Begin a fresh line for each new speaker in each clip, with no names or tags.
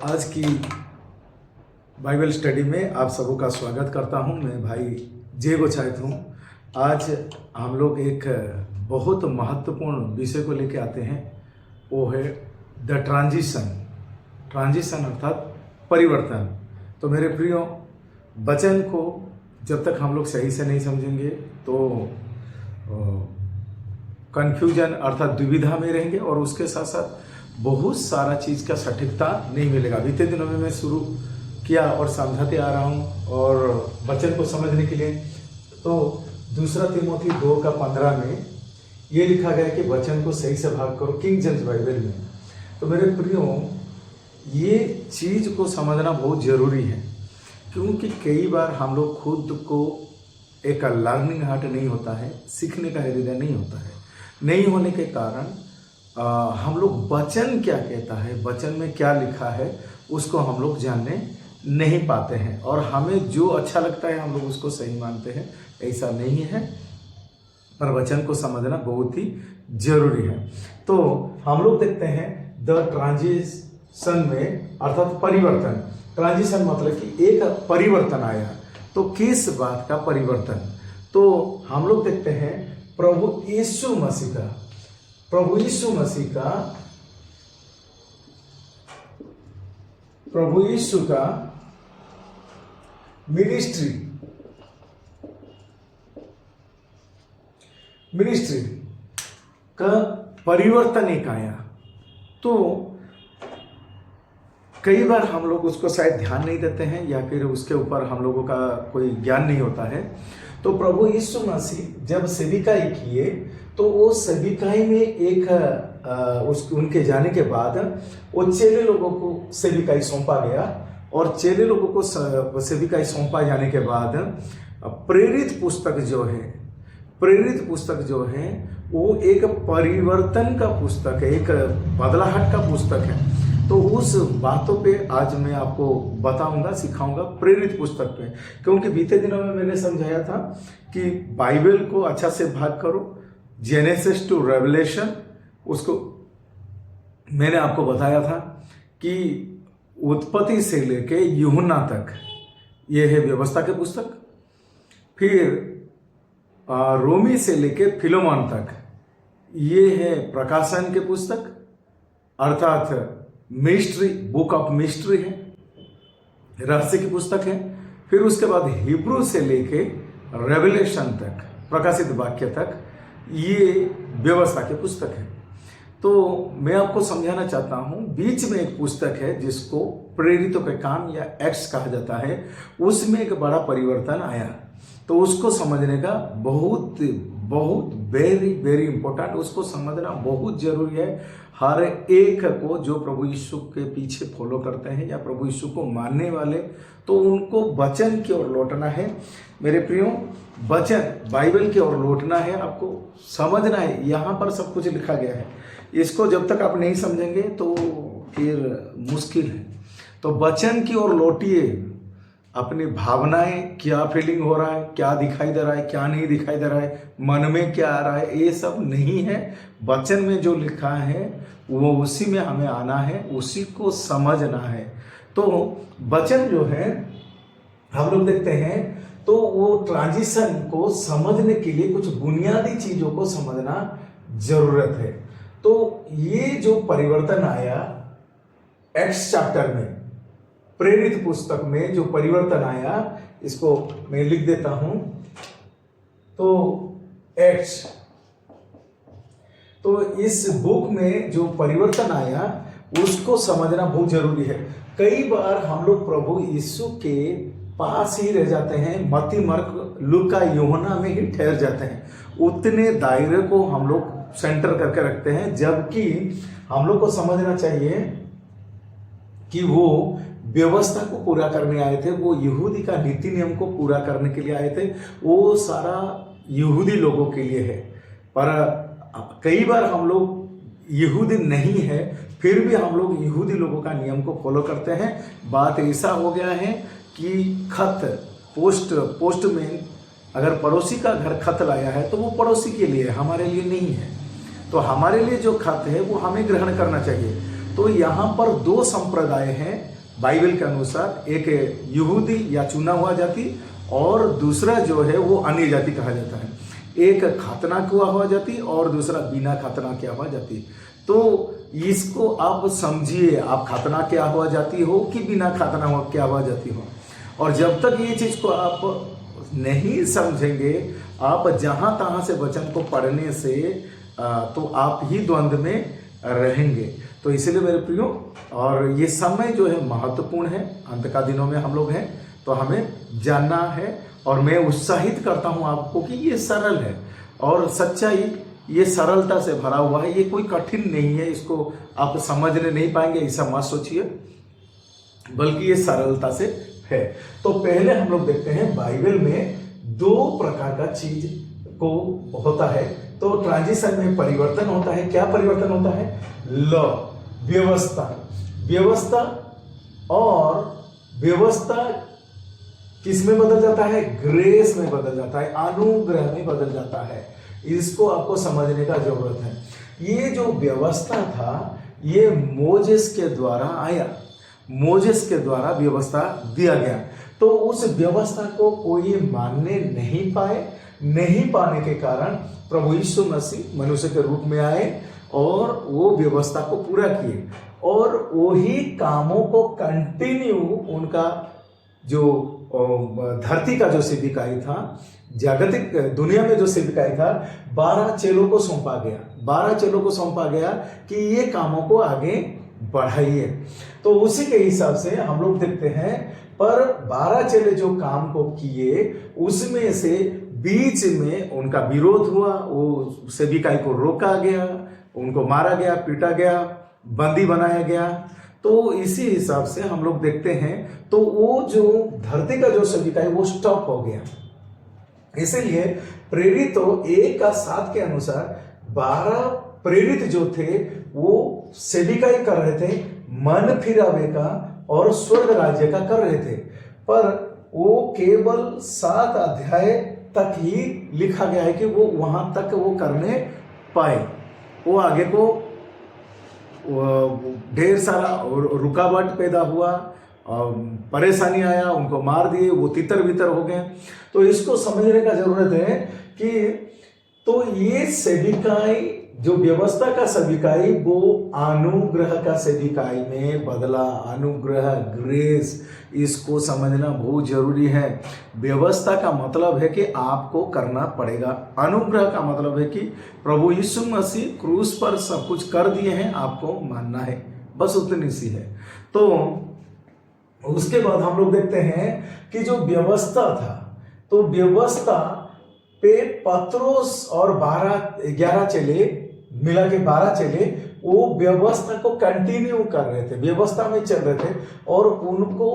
आज की Bible study में आप सबों का स्वागत करता हूं। मैं भाई जे गोचायत हूं। आज हम लोग एक बहुत महत्वपूर्ण विषय को लेकर आते हैं, वो है द ट्रांजिशन अर्थात परिवर्तन। तो मेरे प्रियो, वचन को जब तक हम लोग सही से नहीं समझेंगे तो कन्फ्यूजन अर्थात दुविधा में रहेंगे और उसके साथ साथ बहुत सारा चीज़ का सटीकता नहीं मिलेगा। बीते दिनों में मैं शुरू किया और समझाते आ रहा हूँ और वचन को समझने के लिए तो 2 तिमोथी 2:15 में ये लिखा गया कि वचन को सही से भाग करो, किंग जेम्स बाइबल में। तो मेरे प्रियो, ये चीज़ को समझना बहुत ज़रूरी है, क्योंकि कई बार हम लोग खुद को एक लर्निंग हार्ट नहीं होता है, सीखने का हृदय नहीं होता है। नहीं होने के कारण हम लोग वचन क्या कहता है, वचन में क्या लिखा है, उसको हम लोग जानने नहीं पाते हैं और हमें जो अच्छा लगता है हम लोग उसको सही मानते हैं। ऐसा नहीं है, पर वचन को समझना बहुत ही जरूरी है। तो हम लोग देखते हैं द ट्रांजिशन में अर्थात परिवर्तन। ट्रांजिशन मतलब कि एक परिवर्तन आया। तो किस बात का परिवर्तन? तो हम लोग देखते हैं प्रभु यीशु का मिनिस्ट्री का परिवर्तन एक आया। तो कई बार हम लोग उसको शायद ध्यान नहीं देते हैं या फिर उसके ऊपर हम लोगों का कोई ज्ञान नहीं होता है। तो प्रभु यीशु मसीह जब सेविकाई किए तो वो सेविकाई में एक उनके जाने के बाद वो चेले लोगों को सेविकाई सौंपा गया और चेले लोगों को सेविकाई सौंपा जाने के बाद प्रेरित पुस्तक जो है वो एक परिवर्तन का पुस्तक है, एक बदलाहट का पुस्तक है। तो उस बातों पे आज मैं आपको बताऊंगा, सिखाऊंगा प्रेरित पुस्तक पे, क्योंकि बीते दिनों में मैंने समझाया था कि बाइबल को अच्छा से भाग करो, जेनेसिस टू रेवलेशन। उसको मैंने आपको बताया था कि उत्पत्ति से लेके यूहन्ना तक ये है व्यवस्था के पुस्तक, फिर रोमी से लेके फिलोमोन तक ये है प्रकाशन के पुस्तक अर्थात मिस्ट्री, बुक ऑफ मिस्ट्री है, रहस्य की पुस्तक है। फिर उसके बाद हिब्रू से लेके रेवलेशन तक, प्रकाशित वाक्य तक ये व्यवस्था के पुस्तक है। तो मैं आपको समझाना चाहता हूं, बीच में एक पुस्तक है जिसको प्रेरितों के काम या एक्ट्स कहा जाता है, उसमें एक बड़ा परिवर्तन आया। तो उसको समझने का बहुत वेरी वेरी इंपॉर्टेंट, उसको समझना बहुत जरूरी है हर एक को जो प्रभु यीशु के पीछे फॉलो करते हैं या प्रभु यीशु को मानने वाले। तो उनको वचन की ओर लौटना है मेरे प्रियो, वचन बाइबल की ओर लौटना है, आपको समझना है। यहाँ पर सब कुछ लिखा गया है, इसको जब तक आप नहीं समझेंगे तो फिर मुश्किल है। तो वचन की ओर लौटिए, अपनी भावनाएं, क्या फीलिंग हो रहा है, क्या दिखाई दे रहा है, क्या नहीं दिखाई दे रहा है, मन में क्या आ रहा है, ये सब नहीं है। वचन में जो लिखा है वो उसी में हमें आना है, उसी को समझना है। तो वचन जो है हम लोग देखते हैं, तो वो ट्रांजिशन को समझने के लिए कुछ बुनियादी चीजों को समझना जरूरत है। तो ये जो परिवर्तन आया एक्ट्स चैप्टर में, प्रेरित पुस्तक में जो परिवर्तन आया, इसको मैं लिख देता हूं। तो एक्ट्स, तो इस बुक में जो परिवर्तन आया उसको समझना बहुत जरूरी है। कई बार हम लोग प्रभु यीशु के पास ही रह जाते हैं, मत्ती, मरक, लूका, यूहन्ना में ही ठहर जाते हैं, उतने दायरे को हम लोग सेंटर करके रखते हैं। जबकि हम लोग को समझना चाहिए कि वो व्यवस्था को पूरा करने आए थे, वो यहूदी का नीति नियम को पूरा करने के लिए आए थे। वो सारा यहूदी लोगों के लिए है, पर कई बार हम लोग यहूदी नहीं है फिर भी हम लोग यहूदी लोगों का नियम को फॉलो करते हैं। बात ऐसा हो गया है कि खत, पोस्टमैन अगर पड़ोसी का घर खत लाया है तो वो पड़ोसी के लिए, हमारे लिए नहीं है। तो हमारे लिए जो खत है वो हमें ग्रहण करना चाहिए। तो यहाँ पर दो संप्रदाय हैं बाइबल के अनुसार, एक यहूदी या चुना हुआ जाति और दूसरा जो है वो अन्य जाति कहा जाता है। एक खतना किया हुआ जाति और दूसरा बिना खतना किया हुआ जाति। तो इसको आप समझिए, आप खतना किया हुआ जाति हो कि बिना खतना किया हुआ जाति हो, और जब तक ये चीज़ को आप नहीं समझेंगे, आप जहाँ तहाँ से वचन को पढ़ने से तो आप ही द्वंद्व में रहेंगे। तो इसलिए मेरे प्रियो, और ये समय जो है महत्वपूर्ण है, अंत का दिनों में हम लोग हैं, तो हमें जानना है। और मैं उत्साहित करता हूँ आपको कि ये सरल है और सच्चाई ये सरलता से भरा हुआ है, ये कोई कठिन नहीं है, इसको आप समझने नहीं पाएंगे ऐसा मत सोचिए, बल्कि ये सरलता से है। तो पहले हम लोग देखते हैं बाइबल में दो प्रकार का चीज को होता है। तो ट्रांजिशन में परिवर्तन होता है। क्या परिवर्तन होता है? लॉ, व्यवस्था, व्यवस्था, और व्यवस्था किस में बदल जाता है? ग्रेस में बदल जाता है, अनुग्रह में बदल जाता है। इसको आपको समझने का जरूरत है। ये जो व्यवस्था था ये मोजेस के द्वारा आया, मोजेस के द्वारा व्यवस्था दिया गया। तो उस व्यवस्था को कोई मानने नहीं पाए, नहीं पाने के कारण प्रभु यीशु मसीह मनुष्य के रूप में आए और वो व्यवस्था को पूरा किए, और वही कामों को कंटिन्यू उनका जो धरती का जो सेविकाई था, जागतिक दुनिया में जो सेविकाई था, 12 चेलों को सौंपा गया। 12 चेलों को सौंपा गया कि ये कामों को आगे बढ़ाइए। तो उसी के हिसाब से हम लोग देखते हैं, पर 12 चेले जो काम को किए उसमें से बीच में उनका विरोध हुआ, वो सेविकाई को रोका गया, उनको मारा गया, पीटा गया, बंदी बनाया गया। तो इसी हिसाब से हम लोग देखते हैं, तो वो जो धरती का जो सेविकाई वो स्टॉप हो गया। इसीलिए प्रेरितों 1:7 के अनुसार 12 प्रेरित जो थे वो सेविकाई कर रहे थे, मन फिरावे का और स्वर्ग राज्य का कर रहे थे, पर वो केवल 7 अध्याय तक ही लिखा गया है कि वो वहां तक वो करने पाए। वो आगे को ढेर सारा रुकावट पैदा हुआ, परेशानी आया, उनको मार दिए, वो तितर बितर हो गए। तो इसको समझने का जरूरत है कि तो ये सेविकाई जो व्यवस्था का सेविकाई वो अनुग्रह का सेविकाई में बदला। अनुग्रह, ग्रेस, इसको समझना बहुत जरूरी है। व्यवस्था का मतलब है कि आपको करना पड़ेगा, अनुग्रह का मतलब है कि प्रभु यीशु मसीह क्रूस पर सब कुछ कर दिए हैं, आपको मानना है, बस उतनी सी है। तो उसके बाद हम लोग देखते हैं कि जो व्यवस्था था, तो व्यवस्था पे पत्रोस और 11 चेले मिला के 12 चेले वो व्यवस्था को कंटिन्यू कर रहे थे, व्यवस्था में चल रहे थे, और उनको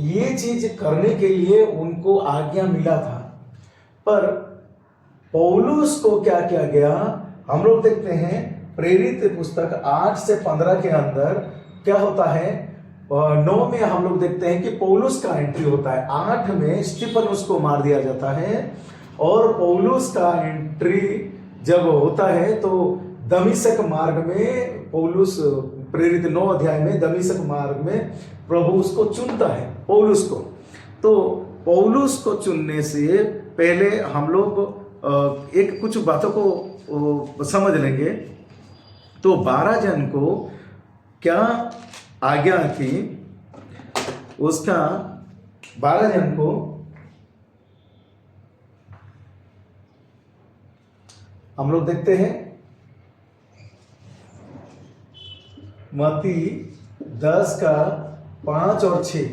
ये चीज करने के लिए उनको आज्ञा मिला था। पर पौलुस को क्या किया गया, हम लोग देखते हैं प्रेरित पुस्तक 8 से 15 के अंदर क्या होता है। 9 में हम लोग देखते हैं कि पौलुस का एंट्री होता है। 8 में स्टीफनुस को मार दिया जाता है, और पौलुस का एंट्री जब होता है तो दमिश्क मार्ग में पौलुस, प्रेरित 9 अध्याय में दमिश्क मार्ग में प्रभु उसको चुनता है, पौलुस को। तो पौलुस को चुनने से पहले हम लोग एक कुछ बातों को समझ लेंगे। तो 12 जन को क्या आज्ञा थी, उसका 12 जन को हम लोग देखते हैं मत्ती 10 का 5 और 6।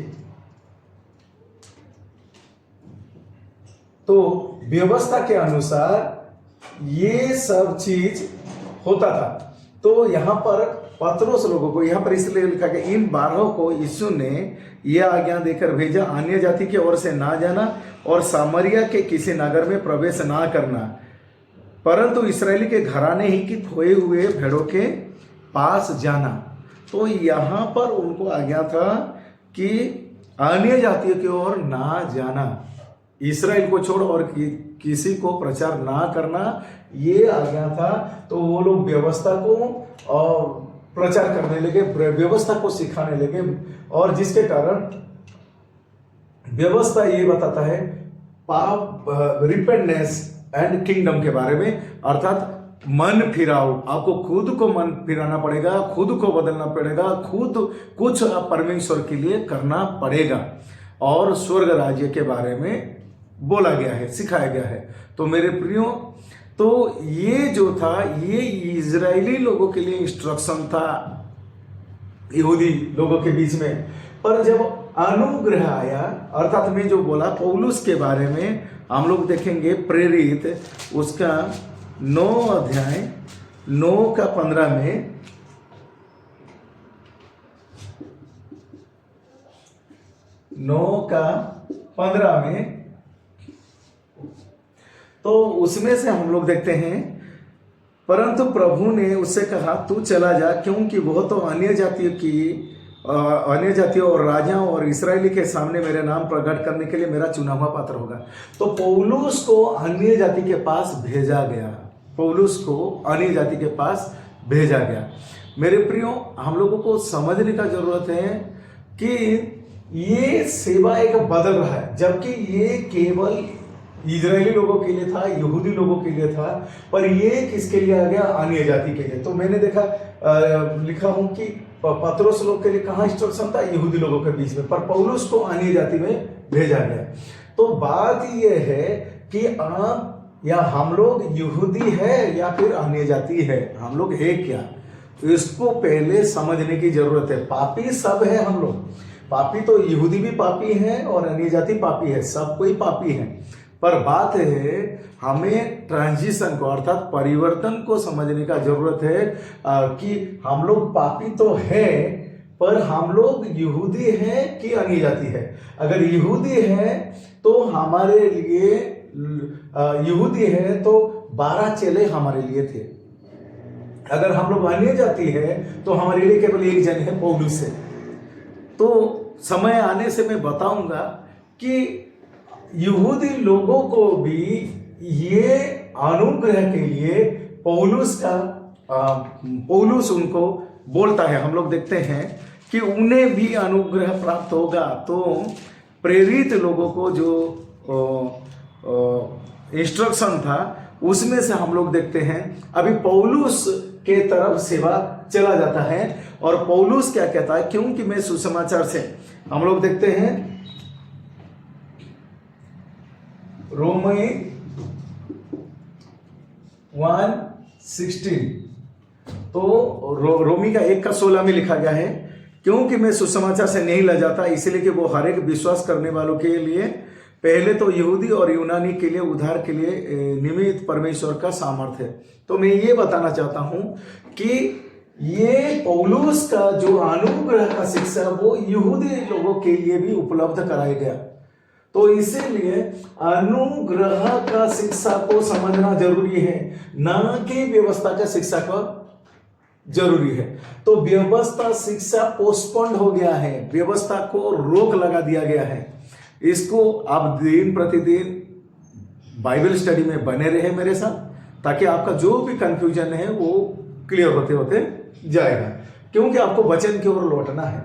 तो व्यवस्था के अनुसार ये सब चीज होता था। तो यहां पर पत्रोस लोगों को, यहां पर इसलिए लिखा गया, इन 12 को यीशु ने यह आज्ञा देकर भेजा, अन्य जाति की ओर से ना जाना और सामरिया के किसी नगर में प्रवेश ना करना, परंतु इस्राएली के घराने ही की खोए हुए भेड़ों के पास जाना। तो यहाँ पर उनको आज्ञा था कि अन्य जातियों की ओर ना जाना, इस्राएल को छोड़ और किसी को प्रचार ना करना, ये आज्ञा था। तो वो लोग व्यवस्था को प्रचार करने लगे, व्यवस्था को सिखाने लगे, और जिसके कारण व्यवस्था ये बताता है पाप, रिपेंटेंस एंड किंगडम के बारे में, अर्थात मन फिराओ। आपको खुद को मन फिराना पड़ेगा, खुद को बदलना पड़ेगा, खुद कुछ परमेश्वर के लिए करना पड़ेगा, और स्वर्ग राज्य के बारे में बोला गया है, सिखाया गया है। तो मेरे प्रियो, तो ये जो था ये इजरायली लोगों के लिए इंस्ट्रक्शन था यहूदी लोगों के बीच में। पर जब अनुग्रह आया, अर्थात मैं जो बोला पौलुस के बारे में, हम लोग देखेंगे प्रेरित उसका 9 अध्याय 9 का 15 में, 9 का 15 में, तो उसमें से हम लोग देखते हैं, परंतु प्रभु ने उससे कहा तू चला जा, क्योंकि वह तो अन्य जातियों और राजाओं और इस्राएली के सामने मेरे नाम प्रकट करने के लिए मेरा चुना हुआ पात्र होगा। तो पौलुस को अन्य जाति के पास भेजा गया, पौलुस को अन्य जाति के पास भेजा गया। मेरे प्रियो, हम लोगों को समझने का जरूरत है कि ये सेवा एक बदल रहा है, जबकि ये केवल इजरायली लोगों के लिए था, यहूदी लोगों के लिए था, पर ये किसके लिए आ गया? अन्य जाति के लिए। तो मैंने देखा लिखा हूं कि पतरस लोग के लिए कहाँ इंस्ट्रक्शन था? यहूदी लोगों के बीच में, पर पौलुस को अन्य जाति में भेजा गया। तो बात ये है कि आप या हम लोग यहूदी है या फिर अन्य जाति है, हम लोग है क्या, तो इसको पहले समझने की जरूरत है। पापी सब है हम लोग, पापी तो यहूदी भी पापी है और अन्य जाति पापी है, सब कोई पापी है। पर बात है हमें ट्रांजिशन को, अर्थात परिवर्तन को समझने का जरूरत है कि हम लोग पापी तो है, पर हम लोग यहूदी हैं कि अन्य जाति है। अगर यहूदी है तो हमारे लिए, यहूदी है तो 12 चेले हमारे लिए थे। अगर हम लोग अन्य जाति है तो हमारे लिए केवल एक जन है, पौलुस है। तो समय आने से मैं बताऊंगा कि यहूदी लोगों को भी ये अनुग्रह के लिए पौलुस उनको बोलता है। हम लोग देखते हैं कि उन्हें भी अनुग्रह प्राप्त होगा। तो प्रेरित लोगों को जो इंस्ट्रक्शन था उसमें से हम लोग देखते हैं अभी पौलुस के तरफ सेवा चला जाता है। और पौलुस क्या कहता है? क्योंकि मैं सुसमाचार से हम लोग देखते हैं रोमी 1:16, तो रोमी का 1:16 में लिखा गया है, क्योंकि मैं सुसमाचार से नहीं लजाता, इसलिए कि वो हर एक विश्वास करने वालों के लिए, पहले तो यहूदी और यूनानी के लिए उद्धार के लिए निमित्त परमेश्वर का सामर्थ्य है। तो मैं ये बताना चाहता हूं कि ये पौलुस का जो अनुग्रह का शिक्षा वो यहूदी लोगों के लिए भी उपलब्ध कराया गया। तो इसीलिए अनुग्रह का शिक्षा को समझना जरूरी है, ना कि व्यवस्था का शिक्षा का जरूरी है। तो व्यवस्था शिक्षा पोस्टपोन्ड हो गया है, व्यवस्था को रोक लगा दिया गया है। इसको आप दिन प्रतिदिन बाइबल स्टडी में बने रहे मेरे साथ, ताकि आपका जो भी कंफ्यूजन है वो क्लियर होते होते जाएगा, क्योंकि आपको वचन की ओर लौटना है।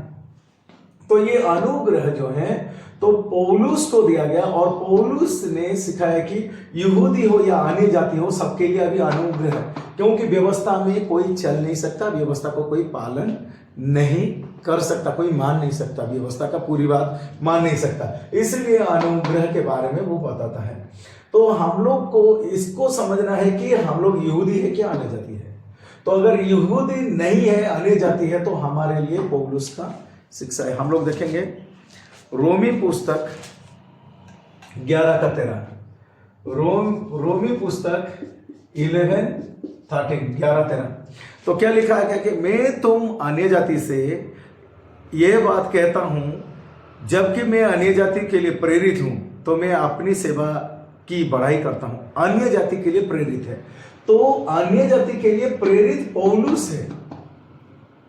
तो ये अनुग्रह जो है तो पौलुस को दिया गया, और पौलुस ने सिखाया कि यहूदी हो या अन्य जाति हो, सबके लिए अभी अनुग्रह है, क्योंकि व्यवस्था में कोई चल नहीं सकता, व्यवस्था को कोई पालन नहीं कर सकता, कोई मान नहीं सकता, व्यवस्था का पूरी बात मान नहीं सकता। इसलिए अनुग्रह के बारे में वो बताता है। तो हम लोग को इसको समझना है कि हम लोग यहूदी है क्या अन्य जाति है। तो अगर यहूदी नहीं है, अन्य जाति है, तो हमारे लिए पौलुस का शिक्षा है। हम लोग देखेंगे रोमी पुस्तक 11:13, रोमी पुस्तक 11:13। तो क्या लिखा है कि मैं तुम अन्य जाति से यह बात कहता हूं, जबकि मैं अन्य जाति के लिए प्रेरित हूं, तो मैं अपनी सेवा की बढ़ाई करता हूं। अन्य जाति के लिए प्रेरित है, तो अन्य जाति के लिए प्रेरित पौलुस है,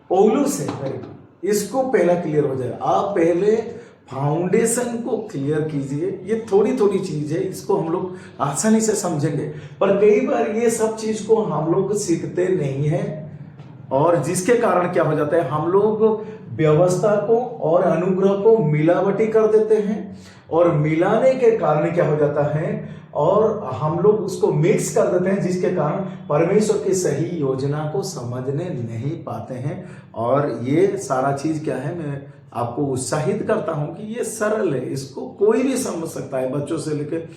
पौलुस है। इसको पहला क्लियर हो जाए। आप पहले फाउंडेशन को क्लियर कीजिए। ये थोड़ी थोड़ी चीज है, इसको हम लोग आसानी से समझेंगे, पर कई बार ये सब चीज को हम लोग सीखते नहीं है, और जिसके कारण क्या हो जाता है, हम लोग व्यवस्था को और अनुग्रह को मिलावटी कर देते हैं, और मिलाने के कारण क्या हो जाता है, और हम लोग उसको मिक्स कर देते हैं, जिसके कारण परमेश्वर की सही योजना को समझने नहीं पाते हैं। और ये सारा चीज क्या है, मैं आपको उत्साहित करता हूं कि ये सरल है, इसको कोई भी समझ सकता है, बच्चों से लेकर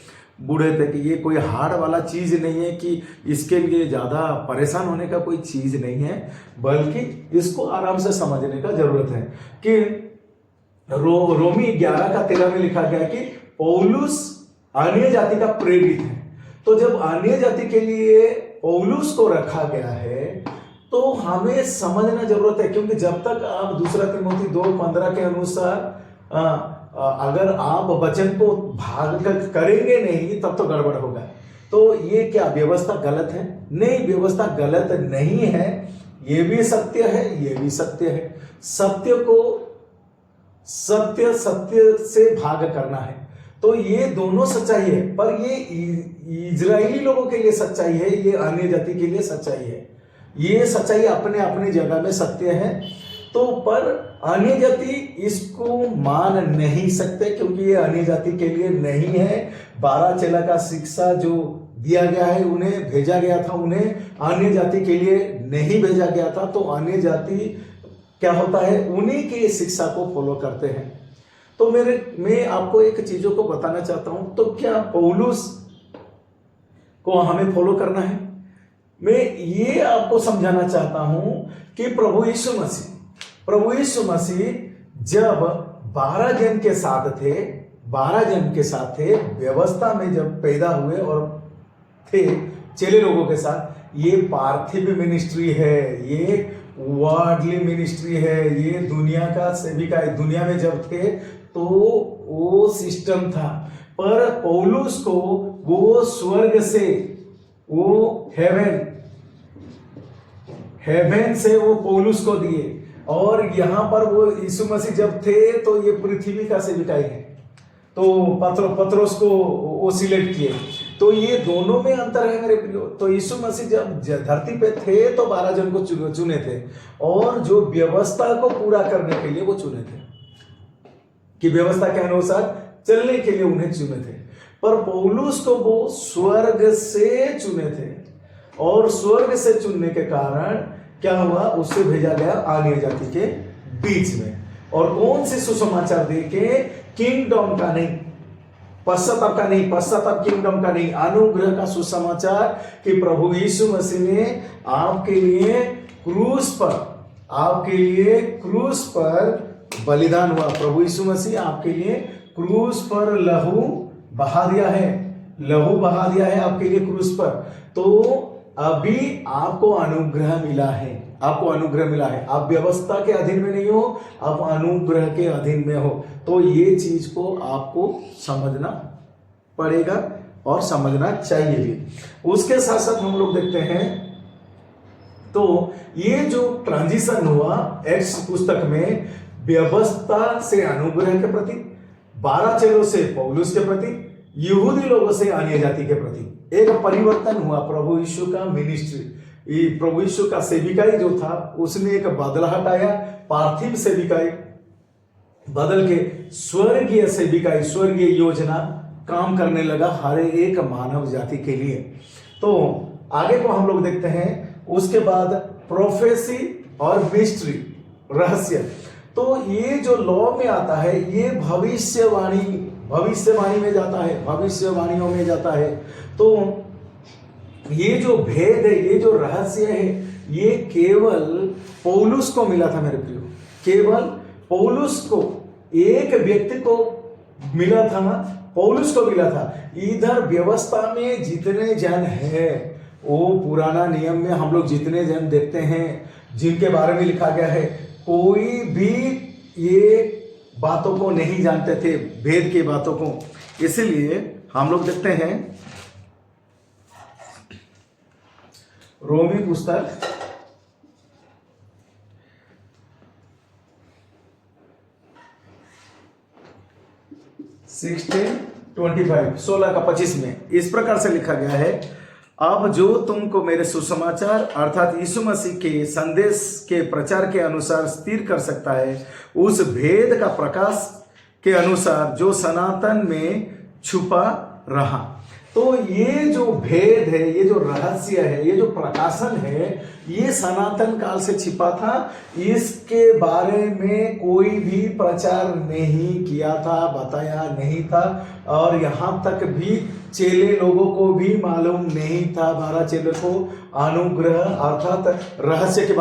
बूढ़े तक। ये कोई हार्ड वाला चीज नहीं है कि इसके लिए ज्यादा परेशान होने का कोई चीज नहीं है, बल्कि इसको आराम से समझने का जरूरत है। कि रोमी 11:13 में लिखा गया कि पौलुस अन्य जाति का प्रेरित है। तो जब अन्य जाति के लिए पौलुस को रखा गया है तो हमें समझना जरूरत है, क्योंकि जब तक आप 2 तिमोथी 2:15 के अनुसार अगर आप वचन को भाग करेंगे नहीं तब तो गड़बड़ होगा। तो ये क्या व्यवस्था गलत है? नहीं, व्यवस्था गलत नहीं है, ये भी सत्य है, ये भी सत्य है। सत्य को सत्य से भाग करना है, तो ये दोनों सच्चाई है। पर ये इजरायली लोगों के लिए सच्चाई है, ये अन्य जाति के लिए सच्चाई है। ये सच्चाई अपने अपने जगह में सत्य है। तो पर अन्य जाति इसको मान नहीं सकते, क्योंकि ये अन्य जाति के लिए नहीं है। 12 चेला का शिक्षा जो दिया गया है, उन्हें भेजा गया था, उन्हें अन्य जाति के लिए नहीं भेजा गया था। तो अन्य जाति क्या होता है, उन्हीं की शिक्षा को फॉलो करते हैं। तो मैं आपको एक चीजों को बताना चाहता हूं। तो क्या पौलुस को हमें फॉलो करना है? मैं ये आपको समझाना चाहता हूं कि प्रभु यीशु मसीह जब 12 जन के साथ थे, व्यवस्था में जब पैदा हुए और थे चेले लोगों के साथ, ये पार्थिव मिनिस्ट्री है, ये वर्ल्डली मिनिस्ट्री है, ये दुनिया का सेविका है। दुनिया में जब थे तो वो सिस्टम था, पर पौलुस को वो स्वर्ग से, वो हेवन से वो पौलुस को दिए, और यहां पर वो यीशु मसीह जब थे तो ये पृथ्वी का सेविकाई है। तो पत्रोस को वो सिलेक्ट किए। तो ये दोनों में अंतर है मेरे प्रियो। तो यीशु मसीह जब धरती पे थे तो 12 जन को चुने थे, और जो व्यवस्था को पूरा करने के लिए वो चुने थे, कि व्यवस्था के अनुसार चलने के लिए उन्हें चुने थे। पर पौलुस को वो स्वर्ग से चुने थे, और स्वर्ग से चुनने के कारण क्या हुआ, उससे भेजा गया अन्य जाति के बीच में। और कौन से सुसमाचार देके? किंगडम का नहीं, पश्चाताप का नहीं, पश्चाताप किंगडम का नहीं, अनुग्रह का सुसमाचार कि प्रभु यीशु मसीह ने आपके लिए क्रूस पर बलिदान हुआ। प्रभु यीशु मसीह आपके लिए क्रूस पर लहू बहा दिया है आपके लिए क्रूस पर। तो अभी आपको अनुग्रह मिला है, आप व्यवस्था के अधीन में नहीं हो, आप अनुग्रह के अधीन में हो। तो ये चीज को आपको समझना पड़ेगा और समझना चाहिए भी। उसके साथ साथ हम लोग देखते हैं, तो ये जो ट्रांजिशन हुआ एक्ट्स पुस्तक में, व्यवस्था से अनुग्रह के प्रति, 12 चेलों से पौलुस के प्रति, यहूदी लोगों से अन्य जाति के प्रति एक परिवर्तन हुआ। प्रभु यीशु का मिनिस्ट्री, प्रभु यीशु का सेविकाई जो था, उसने एक बदलाहट आया। पार्थिव सेविकाई बदल के स्वर्गीय सेविकाई, स्वर्गीय योजना काम करने लगा हर एक मानव जाति के लिए। तो आगे को हम लोग देखते हैं। उसके बाद प्रोफेसी और मिस्ट्री, रहस्य। तो ये जो लॉ में आता है, ये भविष्यवाणी में जाता है, भविष्यवाणियों में जाता है। तो ये जो भेद है, ये जो रहस्य है, ये केवल पौलुस को मिला था मेरे प्रियो। केवल पौलुस को, एक व्यक्ति को मिला था, पौलुस को मिला था। इधर व्यवस्था में जितने जन हैं, वो पुराना नियम में हम लोग जितने जन देखते हैं, जिनके बारे में लिखा गया है, कोई भी ये बातों को नहीं जानते थे, भेद की बातों को। इसलिए हम लोग देखते हैं रोमी पुस्तक 16:25 16 का 25 में इस प्रकार से लिखा गया है, अब जो तुमको मेरे सुसमाचार अर्थात यीशु मसीह के संदेश के प्रचार के अनुसार स्थिर कर सकता है, उस भेद का प्रकाश के अनुसार जो सनातन में छुपा रहा। तो ये जो भेद है, ये जो रहस्य है, ये जो प्रकाशन है, ये सनातन काल से छिपा था। इसके बारे में कोई भी प्रचार नहीं किया था, बताया नहीं था, और यहाँ तक भी चेले लोगों को भी मालूम नहीं था, 12 चेले को अनुग्रह अर्थात रहस्य के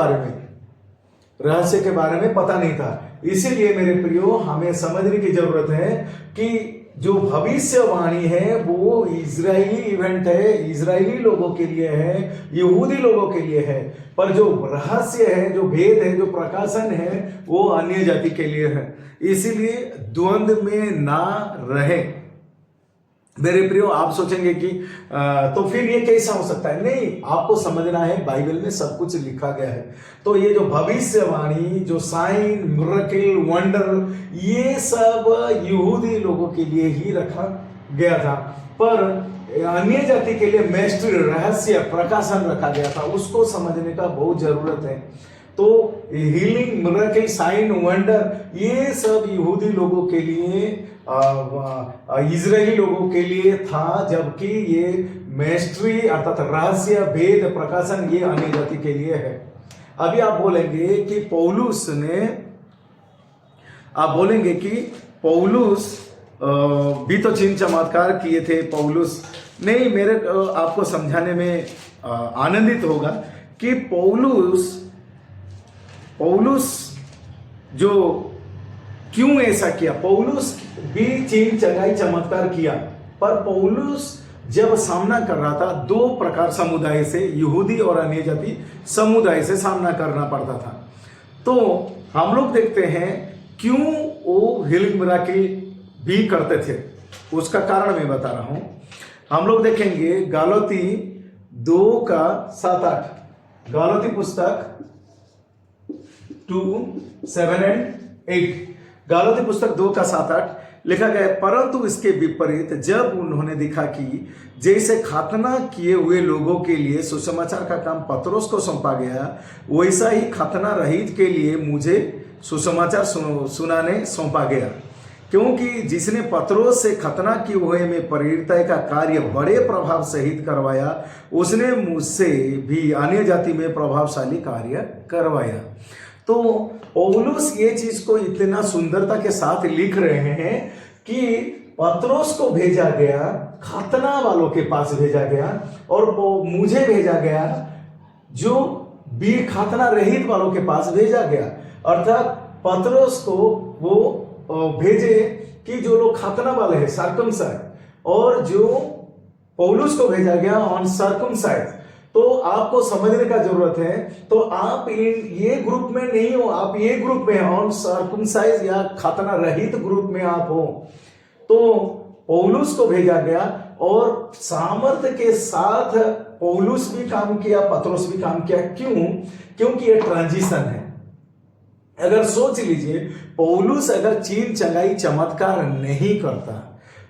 बारे में पता नहीं था। इसीलिए मेरे प्रियो, हमें समझने की जरूरत है कि जो भविष्यवाणी है वो इजरायली इवेंट है, इजरायली लोगों के लिए है, यहूदी लोगों के लिए है, पर जो रहस्य है, जो भेद है, जो प्रकाशन है, वो अन्य जाति के लिए है। इसीलिए द्वंद्व में ना रहे। मेरे प्रियो, आप सोचेंगे कि तो फिर ये कैसा हो सकता है? नहीं, आपको समझना है बाइबल में सब कुछ लिखा गया है। तो ये जो भविष्यवाणी, जो साइन, मिरेकल, वंडर, ये सब यहूदी लोगों के लिए ही रखा गया था, पर अन्य जाति के लिए मिस्ट्री, रहस्य, प्रकाशन रखा गया था। उसको समझने का बहुत जरूरत है। तो हीलिंग, मिरेकल, साइन, वंडर, ये सब यहूदी लोगों के लिए, इजरायली लोगों के लिए था, जबकि ये मिस्ट्री अर्थात रहस्य, भेद, प्रकाशन, ये अन्य जाति के लिए है। अभी आप बोलेंगे कि पौलुस भी तो चिन्ह चमत्कार किए थे पौलुस। नहीं, मेरे आपको समझाने में आनंदित होगा कि पौलुस जो क्यों ऐसा किया। पौलुस भी चिन्ह चंगाई चमत्कार किया, पर पौलुस जब सामना कर रहा था, दो प्रकार समुदाय से, यहूदी और अन्य जाति समुदाय से सामना करना पड़ता था। तो हम लोग देखते हैं क्यों वो हीलिंग मिरेकल भी करते थे। उसका कारण मैं बता रहा हूं। हम लोग देखेंगे गलाती 2:7-8, गलाती पुस्तक 2:7 और 8, गलाती पुस्तक 2:7-8 लिखा गया है, परंतु इसके विपरीत जब उन्होंने देखा कि जैसे खतना किए हुए लोगों के लिए सुसमाचार का काम पतरस को सौंपा गया, वैसा ही खतना रहित के लिए मुझे सुसमाचार सुनाने सौंपा गया, क्योंकि जिसने पतरस से खतना किए हुए में प्रेरिताई का कार्य बड़े प्रभाव सहित करवाया, उसने मुझसे भी अन्य जाति में प्रभावशाली कार्य करवाया। तो पौलुस ये चीज को इतना सुंदरता के साथ लिख रहे हैं कि पतरस को भेजा गया, खतना वालों के पास भेजा गया, और मुझे भेजा गया जो भी खतना रहित वालों के पास भेजा गया। अर्थात पतरस को वो भेजे कि जो लोग खतना वाले हैं, सर्कमसाइज, और जो पौलुस को भेजा गया अनसर्कमसाइज। तो आपको समझने का जरूरत है। तो आप ये ग्रुप में नहीं हो, आप ये ग्रुप में हो, अनसर्कमसाइज या खतना रहित ग्रुप में आप हो। तो पौलुस को भेजा गया और सामर्थ्य के साथ पौलुस भी काम किया, पतरस भी काम किया। क्यों? क्योंकि ये ट्रांजिशन है। अगर सोच लीजिए, पौलुस अगर चिन्ह चंगाई चमत्कार नहीं करता,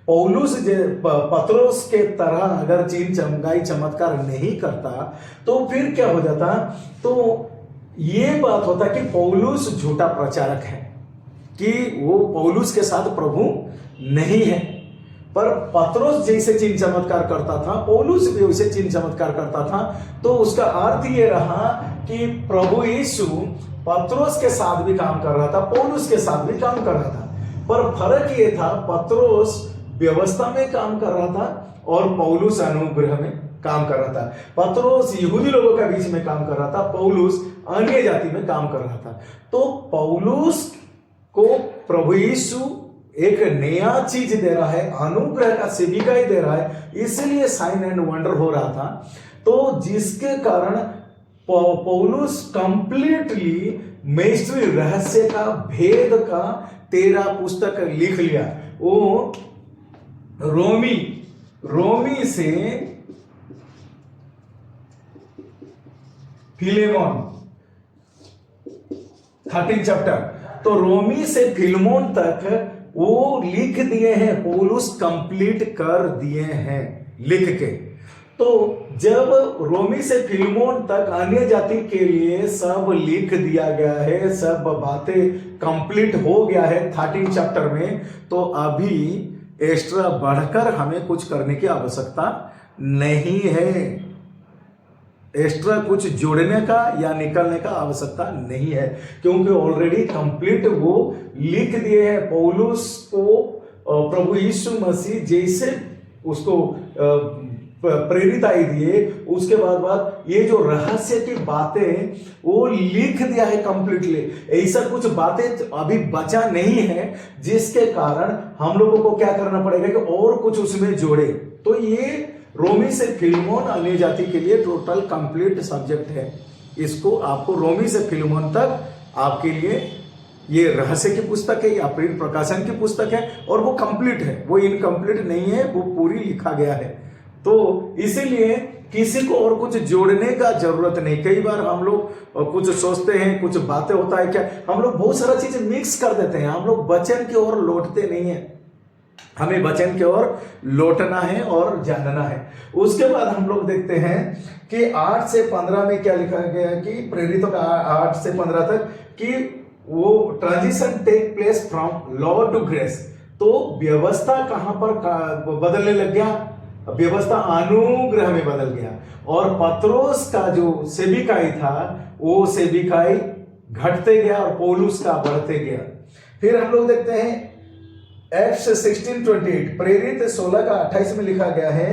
पौलुस पतरस के तरह अगर चिन्ह चंगाई चमत्कार नहीं करता, तो फिर क्या हो जाता? तो ये बात होता कि पौलुस झूठा प्रचारक है, कि वो पौलुस के साथ प्रभु नहीं है। पर पतरस जैसे चिन्ह चमत्कार करता था, पौलुस भी वैसे चिन्ह चमत्कार करता था। तो उसका अर्थ ये रहा कि प्रभु यीशु पतरस के साथ भी काम कर रहा था, पौलुस के साथ भी काम कर रहा था। पर फर्क ये था, पतरस व्यवस्था में काम कर रहा था और पौलुस अनुग्रह में काम कर रहा था। पतरस यहूदी लोगों के बीच में काम कर रहा था, पौलुस अन्य जाति में काम कर रहा था। तो पौलुस को प्रभु यीशु एक नया चीज दे रहा है, अनुग्रह का सेविकाई दे रहा है, इसलिए साइन एंड वंडर हो रहा था। तो जिसके कारण पौलुस कंप्लीटली मिस्ट्री, रहस्य का, भेद का 13 पुस्तक लिख लिया। वो रोमी से फिलेमोन 13 चैप्टर, तो रोमी से फिलेमोन तक वो लिख दिए हैं, पौलुस कंप्लीट कर दिए हैं लिख के। तो जब रोमी से फिलमोन तक अन्य जाति के लिए सब लिख दिया गया है, सब बातें कंप्लीट हो गया है 13 चैप्टर में, तो अभी एक्स्ट्रा बढ़कर हमें कुछ करने की आवश्यकता नहीं है। एक्स्ट्रा कुछ जोड़ने का या निकलने का आवश्यकता नहीं है, क्योंकि ऑलरेडी कंप्लीट वो लिख दिए हैं। पौलुस को प्रभु यीशु मसीह जैसे उसको प्रेरित आई दिए, उसके बाद ये जो रहस्य की बातें वो लिख दिया है कंप्लीटली। ऐसा कुछ बातें अभी बचा नहीं है, जिसके कारण हम लोगों को क्या करना पड़ेगा कि और कुछ उसमें जोड़े। तो ये रोमी से फिलमोन अन्य जाति के लिए टोटल कंप्लीट सब्जेक्ट है। इसको आपको रोमी से फिलमोन तक आपके लिए ये रहस्य की पुस्तक है या प्रेरित प्रकाशन की पुस्तक है, और वो कंप्लीट है, वो इनकम्प्लीट नहीं है, वो पूरी लिखा गया है। तो इसीलिए किसी को और कुछ जोड़ने का जरूरत नहीं। कई बार हम लोग कुछ सोचते हैं, कुछ बातें होता है क्या, हम लोग बहुत सारा चीजें मिक्स कर देते हैं, हम लोग वचन की ओर लौटते नहीं है। हमें वचन की ओर लौटना है और जानना है। उसके बाद हम लोग देखते हैं कि 8 से 15 में क्या लिखा गया कि प्रेरितों का 8 से 15 तक कि वो transition take place from law to grace. तो व्यवस्था कहां पर बदलने लग गया, व्यवस्था अनुग्रह में बदल गया, और पत्रोस का जो सेविकाई था वो सेविकाई घटते गया और पौलुस का बढ़ते गया। फिर हम लोग देखते हैं एक्ट्स 16:28, प्रेरित 16 का 28 में लिखा गया है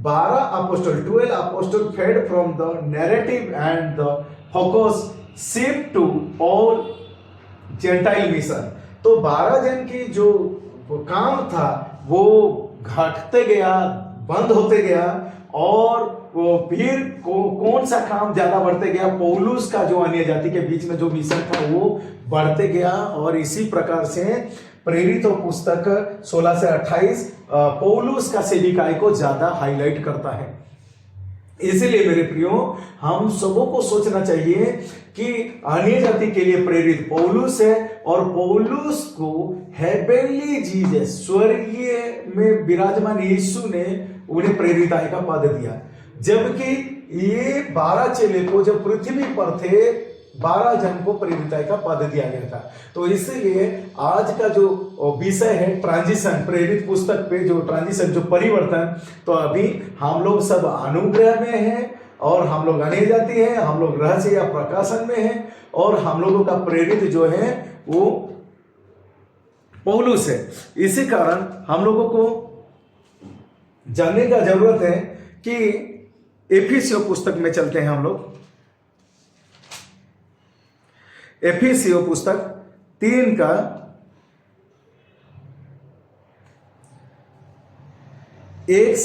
12 apostle fade from the narrative and the focus shift to all gentile mission. तो 12 जन की जो काम था वो घटते गया, बंद होते गया, और वो फिर कौन सा काम ज्यादा बढ़ते गया, पौलुस का जो अन्य जाति के बीच में जो मिशन था वो बढ़ते गया। और इसी प्रकार से प्रेरितों पुस्तक 16 से 28 पौलुस का सेविकाई को ज्यादा हाईलाइट करता है। इसीलिए मेरे प्रियो, हम सबों को सोचना चाहिए कि अन्य जाति के लिए प्रेरित पौलुस है, और पौलुस को हेवनली जीसस, स्वर्गीय में विराजमान यीशु ने उन्हें प्रेरिताई का पद दिया। जबकि ये 12 चेले को जब पृथ्वी पर थे 12 जन को प्रेरिताई का पद दिया गया था। तो इसलिए आज का जो विषय है ट्रांजिशन, प्रेरित पुस्तक पे जो ट्रांजिशन, जो परिवर्तन, तो अभी हम लोग सब अनुग्रह में हैं, और हम लोग अन्य जाति हैं, हम लोग रहस्य या प्रकाशन में हैं, और हम लोगों का प्रेरित जो है वो पौलुस है। इसी कारण हम लोगों को जानने का जरूरत है कि एफिसियों पुस्तक में चलते हैं हम लोग। एफिसियों पुस्तक 3 का 1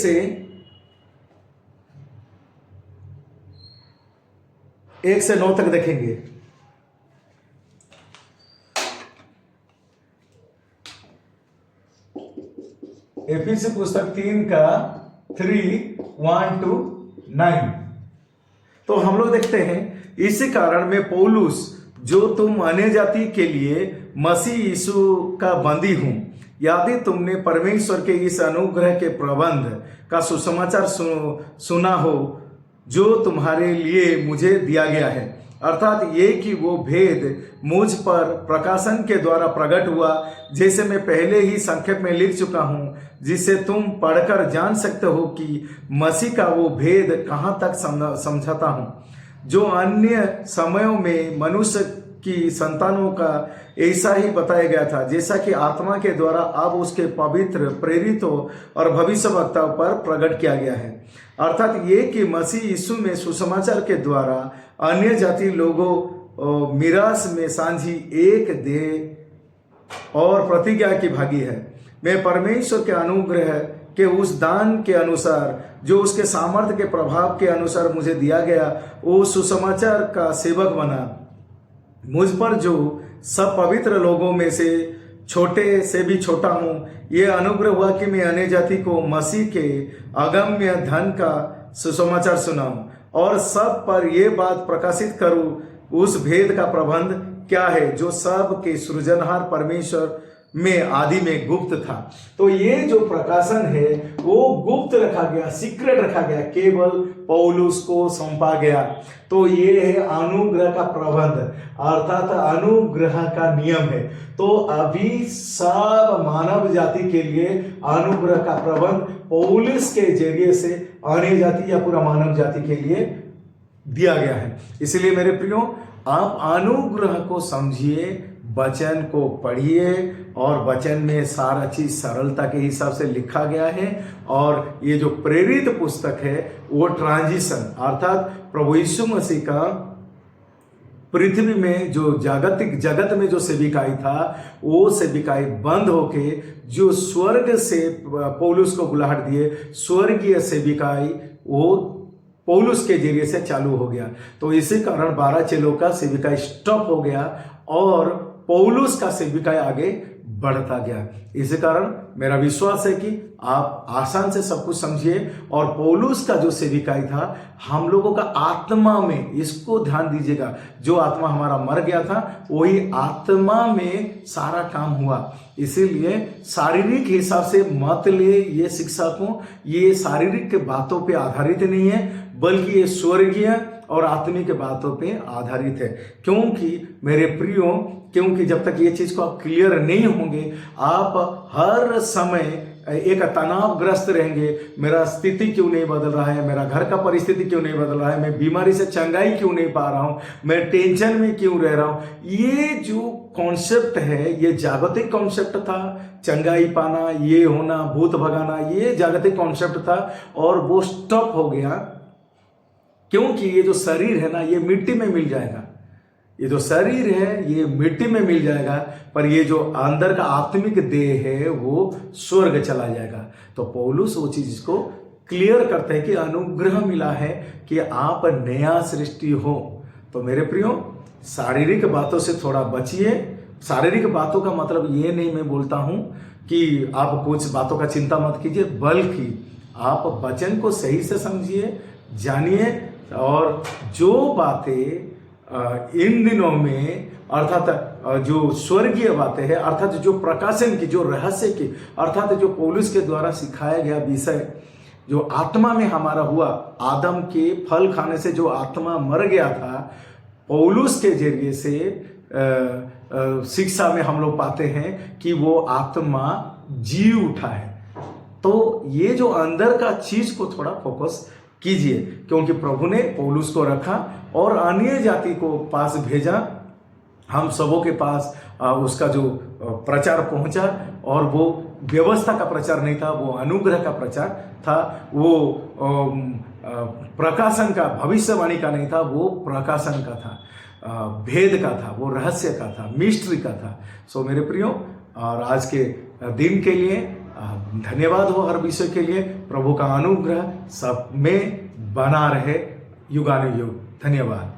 से 9 तक देखेंगे। एफिसी पुस्तक 3 का 3:1 to 9। तो हम लोग देखते हैं, इसी कारण में पौलुस, जो तुम अन्य जाति के लिए मसीह यीशु का बंदी हूं, यदि तुमने परमेश्वर के इस अनुग्रह के प्रबंध का सुसमाचार सुना हो जो तुम्हारे लिए मुझे दिया गया है, अर्थात ये कि वो भेद मुझ पर प्रकाशन के द्वारा प्रकट हुआ, जैसे मैं पहले ही संक्षेप में लिख चुका हूं, जिसे तुम पढ़कर जान सकते हो कि मसीह का वो भेद कहां तक समझाता हूं, जो अन्य समयों में मनुष्य की संतानों का ऐसा ही बताया गया था, जैसा कि आत्मा के द्वारा अब उसके पवित्र प्रेरितों और भविष्यवक्ताओं पर प्रकट किया गया है। अर्थात ये कि मसीह यीशु में सुसमाचार के द्वारा अन्य जाति लोगों मिरास में सांझी एक देह और प्रतिज्ञा की भागी है। मैं परमेश्वर के अनुग्रह के उस दान के अनुसार जो उसके सामर्थ्य के प्रभाव के अनुसार मुझे दिया गया, वो सुसमाचार का सेवक बना। मुझ पर जो सब पवित्र लोगों में से छोटे से भी छोटा हूं, ये अनुग्रह हुआ कि मैं अन्य जाति को मसीह के अगम्य धन का सुसमाचार सुनाऊं और सब पर यह बात प्रकाशित करूं, उस भेद का प्रबंध क्या है जो सब के सृजनहार परमेश्वर में आदि में गुप्त था। तो ये जो प्रकाशन है वो गुप्त रखा गया, सीक्रेट रखा गया, केवल पौलुस को सौंपा गया। तो ये है अनुग्रह का प्रबंध, अर्थात अनुग्रह का नियम है। तो अभी सब मानव जाति के लिए अनुग्रह का प्रबंध पौलुस के जरिए से अन्य जाति या पूरा मानव जाति के लिए दिया गया है। इसलिए मेरे प्रियो, आप अनुग्रह को समझिए, वचन को पढ़िए, और वचन में सारा चीज सरलता के हिसाब से लिखा गया है। और ये जो प्रेरित पुस्तक है वो ट्रांजिशन, अर्थात प्रभु यीशु मसीह का पृथ्वी में जो जगत में जो सेविकाई था, वो सेविकाई बंद होके जो स्वर्ग से पौलुस को बुलाहट दिए, स्वर्गीय सेविकाई वो पौलुस के जरिए से चालू हो गया। तो इसी कारण 12 चेलों का सेविकाई स्टॉप हो गया और पौलुस का सेविकाई आगे बढ़ता गया। इसी कारण मेरा विश्वास है कि आप आसान से सब कुछ समझिए। और पौलुस का जो सेविकाई था, हम लोगों का आत्मा में, इसको ध्यान दीजिएगा, जो आत्मा हमारा मर गया था वही आत्मा में सारा काम हुआ। इसीलिए शारीरिक हिसाब से मत ले ये शिक्षा को, ये शारीरिक के बातों पे आधारित नहीं है, बल्कि ये स्वर्गीय और आत्मिक बातों पे आधारित है। क्योंकि मेरे प्रियो, क्योंकि जब तक ये चीज को आप क्लियर नहीं होंगे, आप हर समय एक तनावग्रस्त रहेंगे। मेरा स्थिति क्यों नहीं बदल रहा है, मेरा घर का परिस्थिति क्यों नहीं बदल रहा है, मैं बीमारी से चंगाई क्यों नहीं पा रहा हूं, मैं टेंशन में क्यों रह रहा हूं। ये जो कॉन्सेप्ट है, ये जागतिक कॉन्सेप्ट था। चंगाई पाना, ये होना, भूत भगाना, ये जागतिक कॉन्सेप्ट था और वो स्टॉप हो गया। क्योंकि ये जो शरीर है ना, ये मिट्टी में मिल जाएगा। ये जो शरीर है ये मिट्टी में मिल जाएगा, पर ये जो अंदर का आत्मिक देह है वो स्वर्ग चला जाएगा। तो पौलुस वो चीज को क्लियर करते हैं कि अनुग्रह मिला है कि आप नया सृष्टि हो। तो मेरे प्रियो, शारीरिक बातों से थोड़ा बचिए। शारीरिक बातों का मतलब ये नहीं मैं बोलता हूं कि आप कुछ बातों का चिंता मत कीजिए, बल्कि आप वचन को सही से समझिए, जानिए। और जो बातें इन दिनों में, अर्थात जो स्वर्गीय बातें हैं, अर्थात जो प्रकाशन की, जो रहस्य की, अर्थात जो पौलुस के द्वारा सिखाया गया विषय, जो आत्मा में हमारा हुआ, आदम के फल खाने से जो आत्मा मर गया था, पौलुस के जरिए से शिक्षा में हम लोग पाते हैं कि वो आत्मा जी उठा है। तो ये जो अंदर का चीज को थोड़ा फोकस कीजिए, क्योंकि प्रभु ने पौलुस को रखा और अन्य जाति को पास भेजा, हम सबों के पास उसका जो प्रचार पहुंचा। और वो व्यवस्था का प्रचार नहीं था, वो अनुग्रह का प्रचार था। वो प्रकाशन का, भविष्यवाणी का नहीं था, वो प्रकाशन का था, भेद का था, वो रहस्य का था, मिस्ट्री का था। सो मेरे प्रियो, और आज के दिन के लिए धन्यवाद हो, हर विषय के लिए प्रभु का अनुग्रह सब में बना रहे युगानुयुग। धन्यवाद।